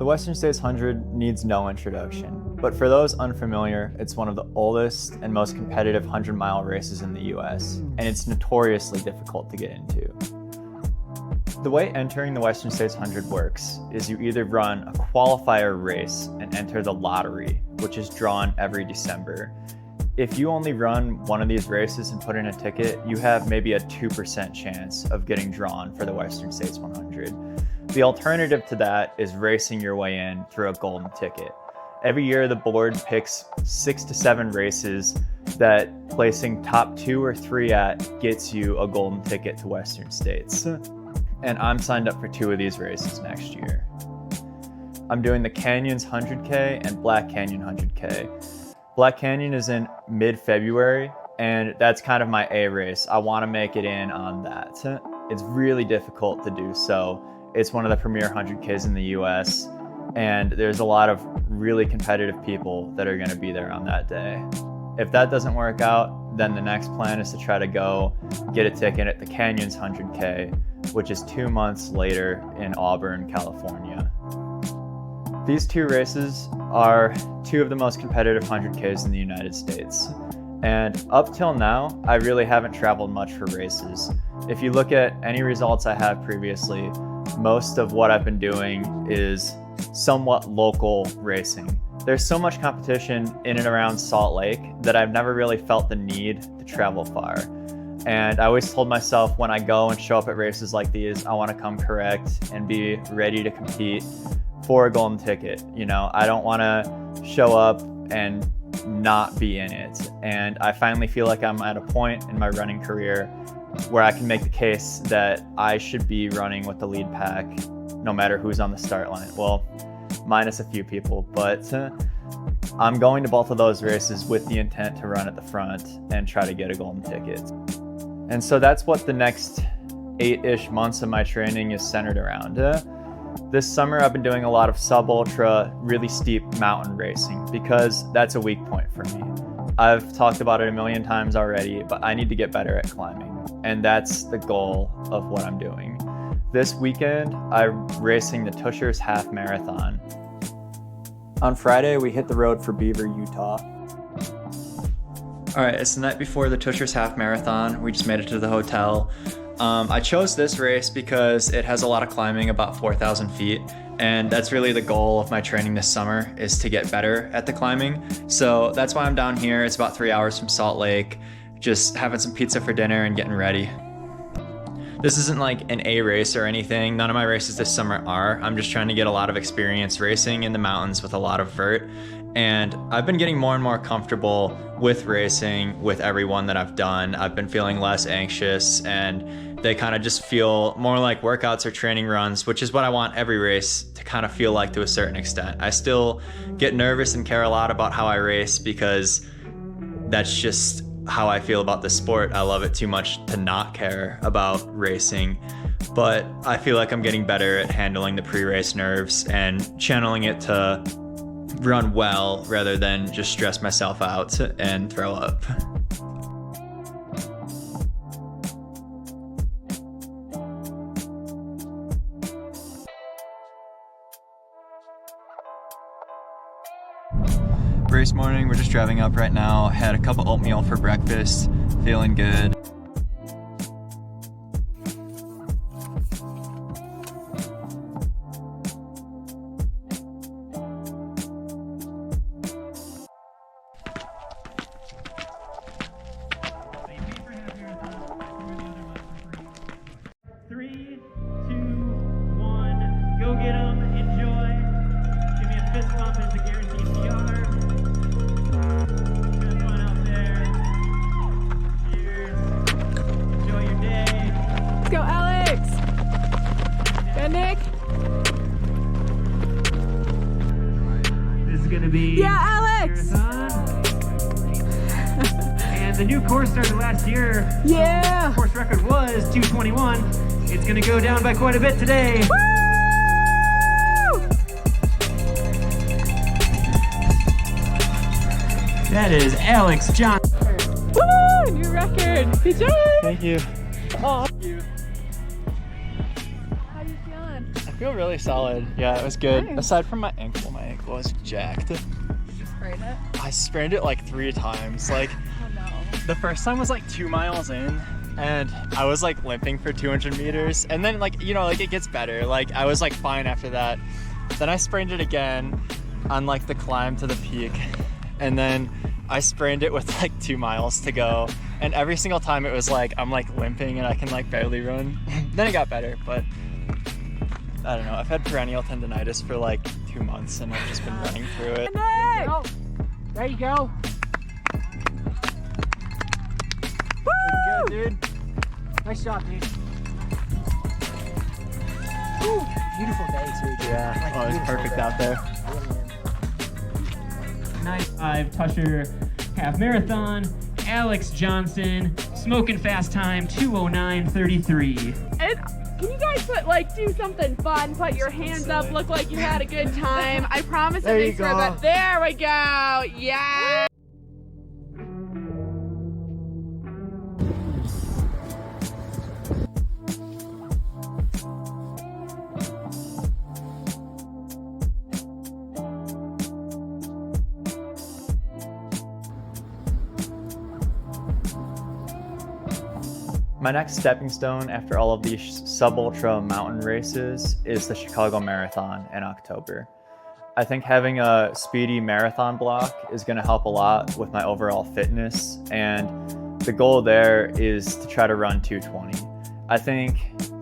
The Western States 100 needs no introduction, but for those unfamiliar, it's one of the oldest and most competitive 100-mile races in the US, and it's notoriously difficult to get into. The way entering the Western States 100 works is you either run a qualifier race and enter the lottery, which is drawn every December. If you only run one of these races and put in a ticket, you have maybe a 2% chance of getting drawn for the Western States 100. The alternative to that is racing your way in through a golden ticket. Every year the board picks 6 to 7 races that placing top 2 or 3 at gets you a golden ticket to Western States. And I'm signed up for 2 of these races next year. I'm doing the Canyons 100K and Black Canyon 100K. Black Canyon is in mid-February, and that's kind of my A race. I want to make it in on that. It's really difficult to do so. It's one of the premier 100Ks in the US, and there's a lot of really competitive people that are going to be there on that day. If that doesn't work out, then the next plan is to try to go get a ticket at the Canyons 100K, which is 2 months later in Auburn, California. These 2 races are 2 of the most competitive 100Ks in the United States. And up till now, I really haven't traveled much for races. If you look at any results I have previously, most of what I've been doing is somewhat local racing. There's so much competition in and around Salt Lake that I've never really felt the need to travel far. And I always told myself when I go and show up at races like these, I want to come correct and be ready to compete for a golden ticket. You know, I don't want to show up and not be in it. And I finally feel like I'm at a point in my running career where I can make the case that I should be running with the lead pack no matter who's on the start line. Well, minus a few people, but I'm going to both of those races with the intent to run at the front and try to get a golden ticket. And so that's what the next 8-ish months of my training is centered around. This summer I've been doing a lot of sub-ultra, really steep mountain racing because that's a weak point for me. I've talked about it a million times already, but I need to get better at climbing, and that's the goal of what I'm doing. This weekend, I'm racing the Tushar's half marathon. On Friday, we hit the road for Beaver, Utah. All right, it's the night before the Tushar's half marathon. We just made it to the hotel. I chose this race because it has a lot of climbing, about 4,000 feet, and that's really the goal of my training this summer, is to get better at the climbing. So that's why I'm down here. It's about 3 hours from Salt Lake, just having some pizza for dinner and getting ready. This isn't like an A race or anything. None of my races this summer are. I'm just trying to get a lot of experience racing in the mountains with a lot of vert. And I've been getting more and more comfortable with racing with everyone that I've done. I've been feeling less anxious, and they kind of just feel more like workouts or training runs, which is what I want every race to kind of feel like to a certain extent. I still get nervous and care a lot about how I race because that's just how I feel about the sport. I love it too much to not care about racing, but I feel like I'm getting better at handling the pre-race nerves and channeling it to run well rather than just stress myself out and throw up. Race morning, we're just driving up right now. Had a cup of oatmeal for breakfast, feeling good. Three, two, one, go get 'em, enjoy. Give me a fist bump as a guaranteed PR. Have fun out there. Cheers. Enjoy your day. Let's go, Alex! Go, Nick! This is gonna be Yeah, Alex! marathon. And the new course started last year. Yeah! The course record was 2:21. It's gonna go down by quite a bit today. Woo! That is Alex John. Woo! New record! Good job! Thank you. Aw. How you feeling? feel really solid. Yeah, it was good. Nice. Aside from my ankle was jacked. Did you sprain it? I sprained it like 3 times. Like Oh no. the first time was like 2 miles in, and I was like limping for 200 meters, and then like, you know, like it gets better. Like I was like fine after that. Then I sprained it again on like the climb to the peak, and then I sprained it with like 2 miles to go, and every single time it was like I'm like limping and I can like barely run. Then it got better, but I don't know. I've had perennial tendonitis for like 2 months, and I've just been running through it. Go. There you go. Good, dude. Nice job, dude. Woo. Beautiful day too, dude. Yeah. Like, Oh, it's beautiful perfect day. out there. Night 5 Tushar half marathon. Alex Johnson, smoking fast time 2:09:33. And can you guys do something fun? Put your hands up, look like you had a good time. I promise There it you makes for a go. bit. There we go. Yeah. My next stepping stone after all of these sub-ultra mountain races is the Chicago Marathon in October. I think having a speedy marathon block is going to help a lot with my overall fitness, and the goal there is to try to run 2:20. I think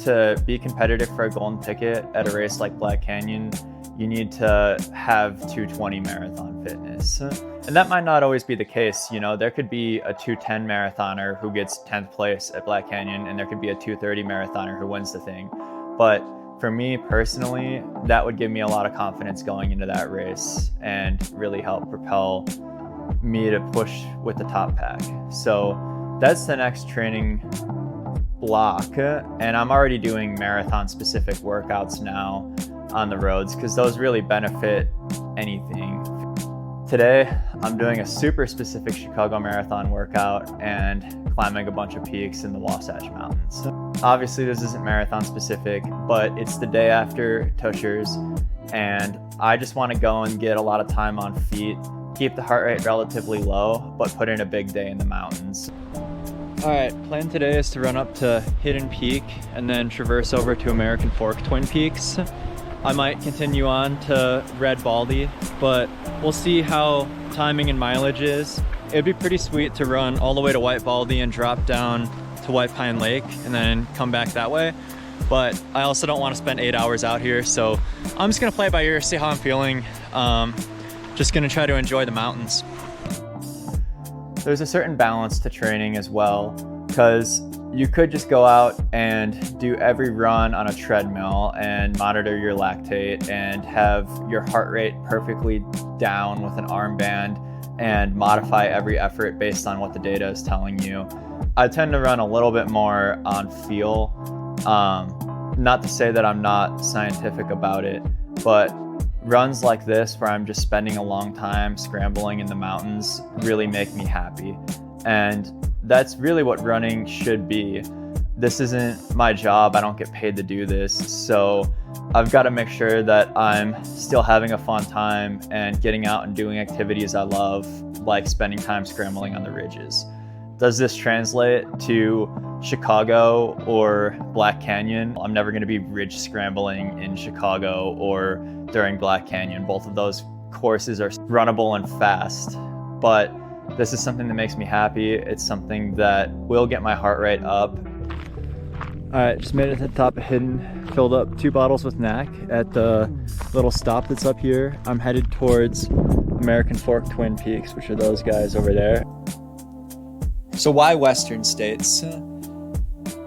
to be competitive for a golden ticket at a race like Black Canyon, you need to have 2:20 marathon fitness. And that might not always be the case. You know, there could be a 2:10 marathoner who gets 10th place at Black Canyon, and there could be a 2:30 marathoner who wins the thing. But for me personally, that would give me a lot of confidence going into that race and really help propel me to push with the top pack. So that's the next training block. And I'm already doing marathon specific workouts now on the roads because those really benefit anything. Today, I'm doing a super specific Chicago Marathon workout and climbing a bunch of peaks in the Wasatch Mountains. Obviously, this isn't marathon specific, but it's the day after Tushar's, and I just want to go and get a lot of time on feet, keep the heart rate relatively low, but put in a big day in the mountains. All right, plan today is to run up to Hidden Peak and then traverse over to American Fork Twin Peaks. I might continue on to Red Baldy, but we'll see how timing and mileage is. It'd be pretty sweet to run all the way to White Baldy and drop down to White Pine Lake and then come back that way. But I also don't want to spend 8 hours out here, so I'm just gonna play it by ear, see how I'm feeling. Just gonna try to enjoy the mountains. There's a certain balance to training as well, because you could just go out and do every run on a treadmill and monitor your lactate and have your heart rate perfectly down with an armband and modify every effort based on what the data is telling you. I tend to run a little bit more on feel. Not to say that I'm not scientific about it, but runs like this where I'm just spending a long time scrambling in the mountains really make me happy. And that's really what running should be. This isn't my job. I don't get paid to do this. So I've got to make sure that I'm still having a fun time and getting out and doing activities I love, like spending time scrambling on the ridges. Does this translate to Chicago or Black Canyon? I'm never going to be ridge scrambling in Chicago or during Black Canyon. Both of those courses are runnable and fast, but this is something that makes me happy. It's something that will get my heart rate up. All right, just made it to the top of Hidden. Filled up 2 bottles with NAC at the little stop that's up here. I'm headed towards American Fork Twin Peaks, which are those guys over there. So why Western states?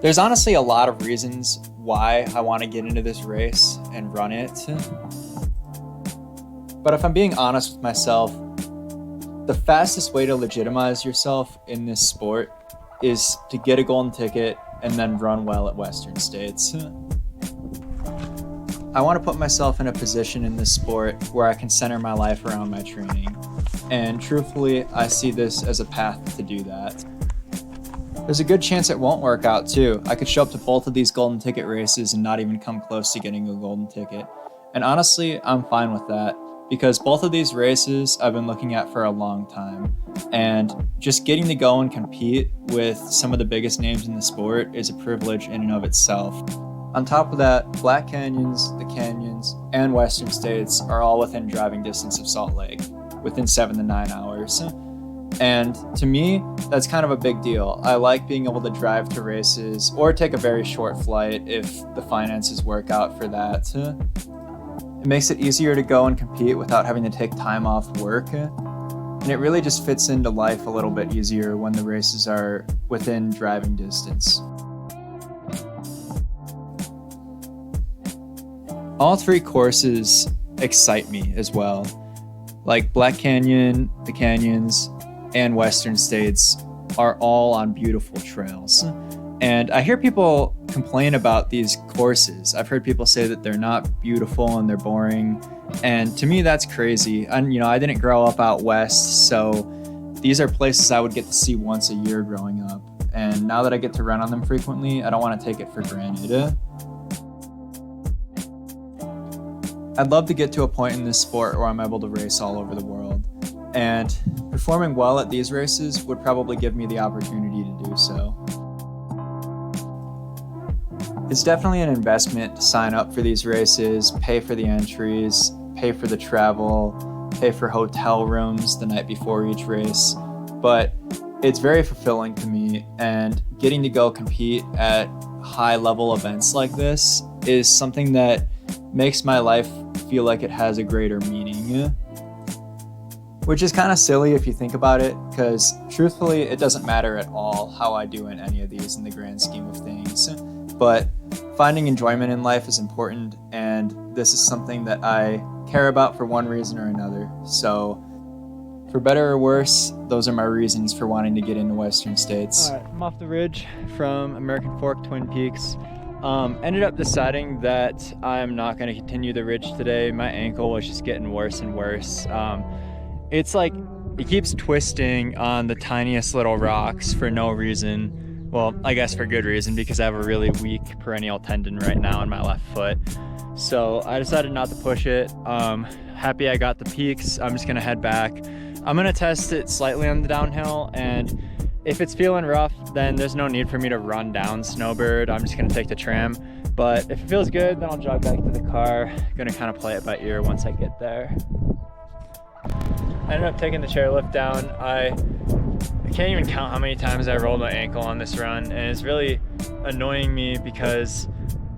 There's honestly a lot of reasons why I want to get into this race and run it. But if I'm being honest with myself, the fastest way to legitimize yourself in this sport is to get a golden ticket and then run well at Western states. I want to put myself in a position in this sport where I can center my life around my training. And truthfully, I see this as a path to do that. There's a good chance it won't work out too. I could show up to both of these golden ticket races and not even come close to getting a golden ticket. And honestly, I'm fine with that because both of these races I've been looking at for a long time. And just getting to go and compete with some of the biggest names in the sport is a privilege in and of itself. On top of that, Black Canyons, the Canyons, and Western States are all within driving distance of Salt Lake, within 7 to 9 hours. And to me, that's kind of a big deal. I like being able to drive to races or take a very short flight if the finances work out for that. It makes it easier to go and compete without having to take time off work. And it really just fits into life a little bit easier when the races are within driving distance. All three courses excite me as well. Like Black Canyon, the Canyons, and Western States are all on beautiful trails. And I hear people complain about these courses. I've heard people say that they're not beautiful and they're boring. And to me, that's crazy. I didn't grow up out west, so these are places I would get to see once a year growing up. And now that I get to run on them frequently, I don't want to take it for granted. I'd love to get to a point in this sport where I'm able to race all over the world. And performing well at these races would probably give me the opportunity to do so. It's definitely an investment to sign up for these races, pay for the entries, pay for the travel, pay for hotel rooms the night before each race. But it's very fulfilling to me, and getting to go compete at high-level events like this is something that makes my life feel like it has a greater meaning. Which is kind of silly if you think about it, because truthfully, it doesn't matter at all how I do in any of these in the grand scheme of things. But finding enjoyment in life is important, and this is something that I care about for one reason or another. So, for better or worse, those are my reasons for wanting to get into Western States. All right, I'm off the ridge from American Fork, Twin Peaks. Ended up deciding that I'm not going to continue the ridge today. My ankle was just getting worse and worse. It's like it keeps twisting on the tiniest little rocks for no reason. Well, I guess for good reason, because I have a really weak perennial tendon right now in my left foot. So I decided not to push it. Happy I got the peaks. I'm just gonna head back. I'm gonna test it slightly on the downhill, and if it's feeling rough, then there's no need for me to run down Snowbird. I'm just gonna take the tram. But if it feels good, then I'll jog back to the car. Gonna kind of play it by ear once I get there. I ended up taking the chairlift down. I can't even count how many times I rolled my ankle on this run, and it's really annoying me because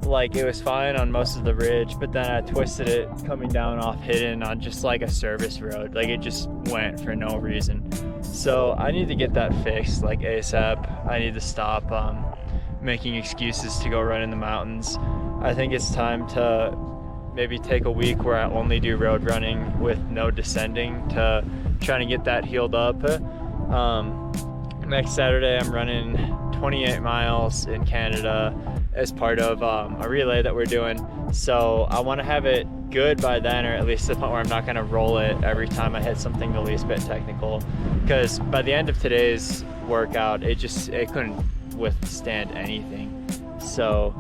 like it was fine on most of the ridge, but then I twisted it coming down off Hidden on just like a service road. Like it just went for no reason. So I need to get that fixed like ASAP. I need to stop making excuses to go run in the mountains. I think it's time to maybe take a week where I only do road running with no descending to try to get that healed up. Next Saturday I'm running 28 miles in Canada as part of a relay that we're doing. So I want to have it good by then, or at least to the point where I'm not going to roll it every time I hit something the least bit technical. Because by the end of today's workout, it couldn't withstand anything. So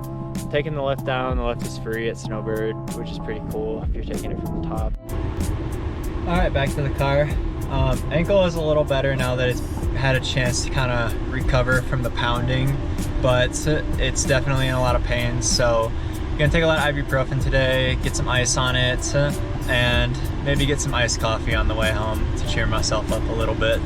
taking the lift down, the lift is free at Snowbird, which is pretty cool if you're taking it from the top. All right, back to the car. Ankle is a little better now that it's had a chance to kind of recover from the pounding, but it's definitely in a lot of pain. So I'm gonna take a lot of ibuprofen today, get some ice on it, and maybe get some iced coffee on the way home to cheer myself up a little bit.